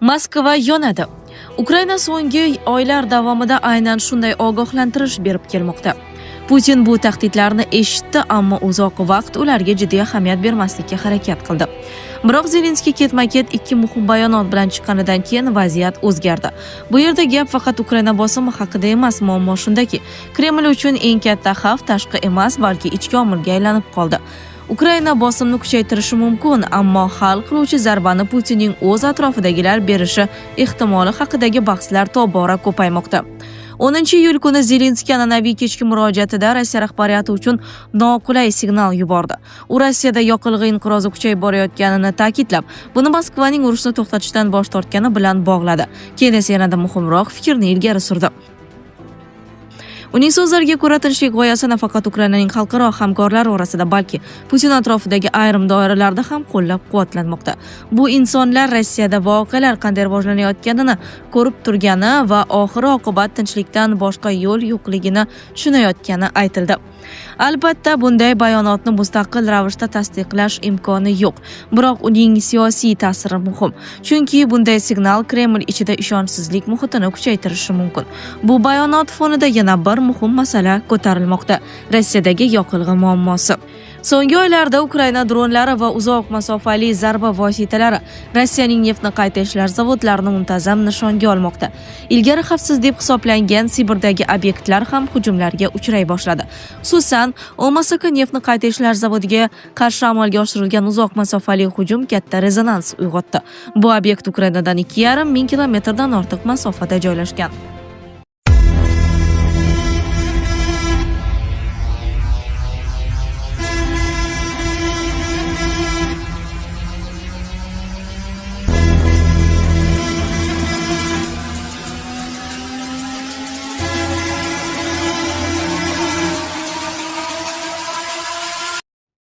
Moskva yonadi. Ukraina so'nggi oylar davomida aynan shunday ogohlantirish berib kelmoqda. Putin bu tahdidlarni eshitdi, ammo uzoq vaqt ularga jiddiy ahamiyat bermaslikka harakat qildi. Biroq Zelenskiy ketma-ket ikki muhim bayonot bilan chiqqanidan keyin vaziyat o'zgardi. Bu yerda gap faqat Ukraina bosimi haqida emas, muammo shundaki, Kreml uchun eng katta xavf tashqi emas, balki ichki omilga aylanib qoldi. Ukraina bosimni kuchaytirishi mumkin, ammo hal qiluvchi zarbani Putinning o'z atrofidagilar berishi ehtimoli haqidagi bahslar tobora ko'paymoqda. 10-iyul kuni Zelenskiy an'anaviy kechki murojaatida Rossiya rahbariyati uchun noqulay signal yubordi. U Rossiyada yoqilg'i inqirozi kuchayib borayotganini ta'kidlab, buni Moskvaning urushni to'xtatishdan bosh tortgani bilan bog'ladi. Keyin esa yanada muhimroq fikrni ilgari surdi. Uning so'zlariga ko'ra, tinchlik g'oyasi nafaqat Ukrainaning xalqaro hamkorlari orasida, balki Putin atrofidagi ayrim doiralarda ham qo'llab-quvvatlanmoqda. Bu insonlar Rossiyada voqealar qanday rivojlanayotganini ko'rib turgani va oxiri oqibat tinchlikdan boshqa yo'l yo'qligini tushunayotgani aytildi. Albatta, bunday bayonotni mustaqil ravishda tasdiqlash imkoni yo'q, biroq uning siyosiy ta'siri muhim. Chunki bunday signal Kreml ichida ishonchsizlik muhitini kuchaytirishi mumkin. Bu bayonot fonida yana bir muhim masala ko'tarilmoqda: Rossiyadagi yoqilg'i muammosi. So'nggi oylarda Ukraina dronlari va uzoq masofali zarba vositalari Rossiyaning neftni qayta ishlash zavodlarini muntazam nishonga olmoqda. Ilgari xavfsiz deb hisoblangan Sibirdagi obyektlar ham hujumlarga uchray boshladi. Xususan, OMSK neftni qayta ishlash zavodiga qarshi amalga oshirilgan uzoq masofali hujum katta rezonans uyg'otdi. Bu obyekt Ukrainadan 2,5 ming kilometrdan ortiq masofada joylashgan.